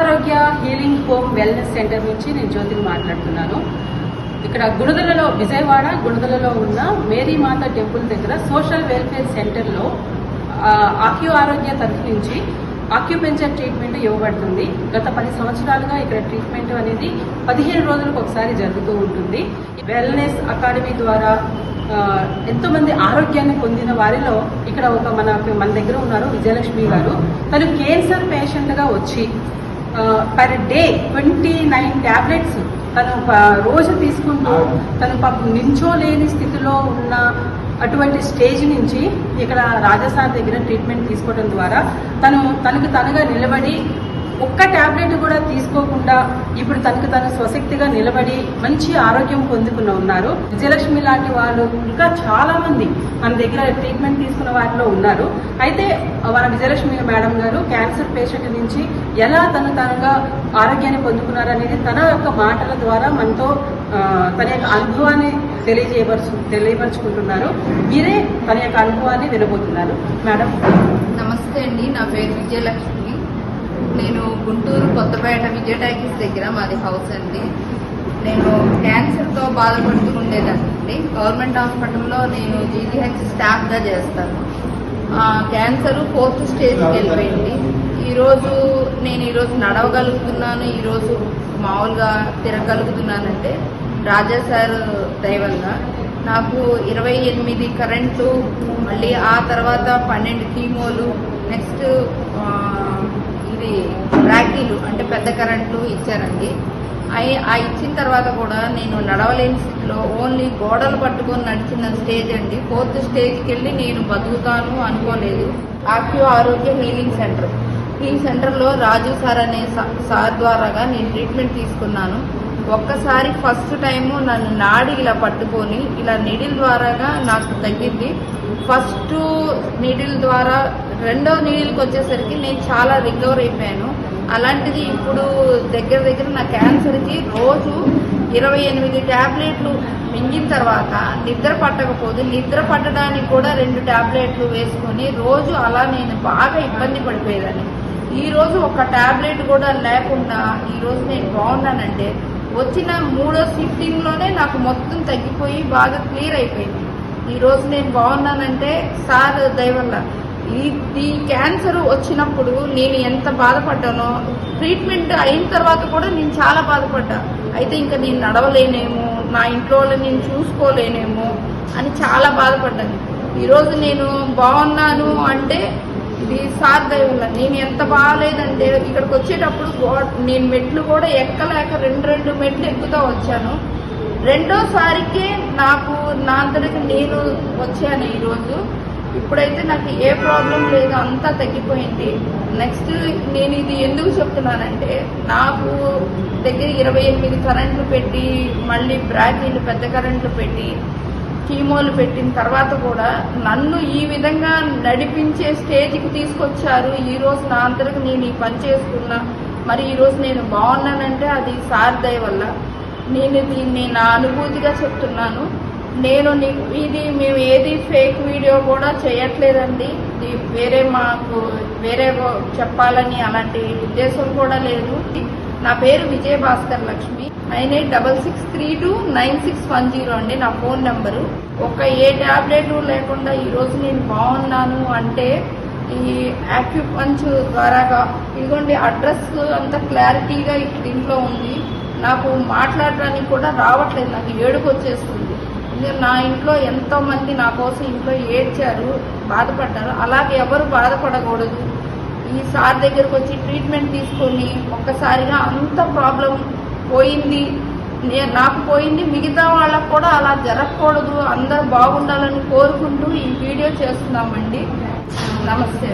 ఆరోగ్య healing home wellness centre నుంచి నేను జ్యోతిని మాట్లాడుతున్నాను. ఇక్కడ గుణదలలో, విజయవాడ గుణదలలో ఉన్న మేరీమాత టెంపుల్ దగ్గర సోషల్ వెల్ఫేర్ సెంటర్లో ఆక్యూ ఆరోగ్య తరఫు నుంచి ఆక్యుపెంచర్ ట్రీట్మెంట్ ఇవ్వబడుతుంది. గత 10 సంవత్సరాలుగా ఇక్కడ ట్రీట్మెంట్ అనేది 15 రోజులకు ఒకసారి జరుగుతూ ఉంటుంది. వెల్నెస్ అకాడమీ ద్వారా ఎంతో మంది ఆరోగ్యాన్ని పొందిన వారిలో ఇక్కడ మన దగ్గర ఉన్నారు విజయలక్ష్మి గారు. తను క్యాన్సర్ పేషెంట్గా వచ్చి పర్ డే 29 ట్యాబ్లెట్స్ తను రోజు తీసుకుంటూ తను నించోలేని స్థితిలో ఉన్న అటువంటి స్టేజ్ నుంచి ఇక్కడ రాజాసార్ దగ్గర ట్రీట్మెంట్ తీసుకోవడం ద్వారా తనకు తనుగా నిలబడి ఒక్క ట్యాబ్లెట్ కూడా తీసుకోకుండా ఇప్పుడు తను స్వశక్తిగా నిలబడి మంచి ఆరోగ్యం పొందుకుని ఉన్నారు. విజయలక్ష్మి లాంటి వాళ్ళు ఇంకా చాలా మంది మన దగ్గర ట్రీట్మెంట్ తీసుకున్న వారిలో ఉన్నారు. అయితే మన విజయలక్ష్మి మేడం గారు క్యాన్సర్ పేషెంట్ నుంచి ఎలా తనుగా ఆరోగ్యాన్ని పొందుకున్నారనేది తన యొక్క మాటల ద్వారా మనతో తన యొక్క అనుభవాన్ని తెలియపరుచుకుంటున్నారు. మీరే తన యొక్క అనుభవాన్ని వినబోతున్నారు. మేడం నమస్తే అండి, నా పేరు విజయలక్ష్మి. నేను గుంటూరు కొత్తపేట విజయ టాకీస్ దగ్గర మాది హౌస్ అండి. నేను క్యాన్సర్తో బాధపడుతూ ఉండేదాన్ని. గవర్నమెంట్ హాస్పిటల్లో నేను జీజీహెచ్ స్టాఫ్గా చేస్తాను. క్యాన్సర్ 4th స్టేజ్కి వెళ్ళిపోయింది. నేను ఈరోజు నడవగలుగుతున్నాను, ఈరోజు మామూలుగా తిరగలుగుతున్నానంటే రాజా సార్ దయ వల్ల. నాకు 28 కరెంటు, మళ్ళీ ఆ తర్వాత 12 కీమోలు, నెక్స్ట్ ఇది బ్రాకీలు అంటే పెద్ద కరెంటు ఇచ్చారండి. ఆ ఇచ్చిన తర్వాత కూడా నేను నడవలేని స్థితిలో ఓన్లీ గోడలు పట్టుకొని నడిచిన స్టేజ్ అండి. 4th స్టేజ్కి వెళ్ళి నేను బతుకుతాను అనుకోలేదు. ఆక్యూ ఆరోగ్య హీలింగ్ సెంటర్, ఈ సెంటర్లో రాజు సార్ అనే సార్ ద్వారాగా నేను ట్రీట్మెంట్ తీసుకున్నాను. ఒక్కసారి ఫస్ట్ టైము నన్ను నాడి ఇలా పట్టుకొని ఇలా నీడిల్ ద్వారాగా నాకు తగ్గింది. ఫస్ట్ నీడిల్ ద్వారా రెండో నీడిల్కి వచ్చేసరికి నేను చాలా రికవర్ అయిపోయాను. అలాంటిది ఇప్పుడు దగ్గర నా క్యాన్సర్కి రోజు 28 ట్యాబ్లెట్లు మింగిన తర్వాత నిద్ర పట్టకపోతే నిద్ర పట్టడానికి కూడా 2 ట్యాబ్లెట్లు వేసుకొని రోజు అలా నేను బాగా ఇబ్బంది పడిపోయేదాన్ని. ఈరోజు ఒక ట్యాబ్లెట్ కూడా లేకుండా ఈరోజు నేను బాగున్నానంటే వచ్చిన 3వ సిట్టింగ్లోనే నాకు మొత్తం తగ్గిపోయి బాగా క్లియర్ అయిపోయింది. ఈరోజు నేను బాగున్నానంటే సార్ దయ వల్ల. ఈ క్యాన్సర్ వచ్చినప్పుడు నేను ఎంత బాధపడ్డానో ట్రీట్మెంట్ అయిన తర్వాత కూడా నేను చాలా బాధపడ్డా. అయితే ఇంకా నేను నడవలేనేమో, నా ఇంట్లో నేను చూసుకోలేనేమో అని చాలా బాధపడ్డాను. ఈరోజు నేను బాగున్నాను అంటే ఇది సార్ దయ వల్ల. నేను ఎంత బాగాలేదంటే ఇక్కడికి వచ్చేటప్పుడు నేను మెట్లు కూడా ఎక్కలేక 2 మెట్లు ఎక్కుతూ వచ్చాను. రెండోసారికే నాకు నా అంతటికి నేను వచ్చాను ఈరోజు. ఇప్పుడైతే నాకు ఏ ప్రాబ్లం లేదు, అంతా తగ్గిపోయింది. నెక్స్ట్ నేను ఇది ఎందుకు చెప్తున్నానంటే నాకు దగ్గర 28 కరెంట్లు పెట్టి మళ్ళీ బ్రాకీలు పెద్ద కరెంట్లు పెట్టి కీమోలు పెట్టిన తర్వాత కూడా నన్ను ఈ విధంగా నడిపించే స్టేజ్కి తీసుకొచ్చారు. ఈరోజు నా అంతరకు నేను ఈ పని చేసుకున్నా. మరి ఈరోజు నేను బాగున్నానంటే అది సార్ దయ వల్ల. నేను దీన్ని నా అనుభూతిగా చెప్తున్నాను. మేము ఏది ఫేక్ వీడియో కూడా చేయట్లేదండి. మాకు వేరే చెప్పాలని అలాంటి ఉద్దేశం కూడా లేదు. నా పేరు విజయ భాస్కర్ లక్ష్మి. 9866329610 అండి నా ఫోన్ నెంబరు. ఏ ట్యాబ్లెట్ లేకుండా ఈరోజు నేను బాగున్నాను అంటే ఈ యాక్యుపంక్చర్ ద్వారాగా. ఇదిగోండి అడ్రస్ అంతా క్లారిటీగా దీంట్లో ఉంది. నాకు మాట్లాడడానికి కూడా రావట్లేదు, నాకు ఏడుపు వచ్చేస్తుంది. నా ఇంట్లో ఎంతో మంది నా కోసం ఇంట్లో ఏడ్చారు, బాధపడ్డారు. అలాగే ఎవరు బాధపడకూడదు. ఈ సార్ దగ్గరకు వచ్చి ట్రీట్మెంట్ తీసుకొని ఒక్కసారిగా అంత ప్రాబ్లం పోయింది. నాకు పోయింది, మిగతా వాళ్ళకు కూడా అలా జరగకూడదు, అందరూ బాగుండాలని కోరుకుంటూ ఈ వీడియో చేస్తున్నామండి. నమస్తే.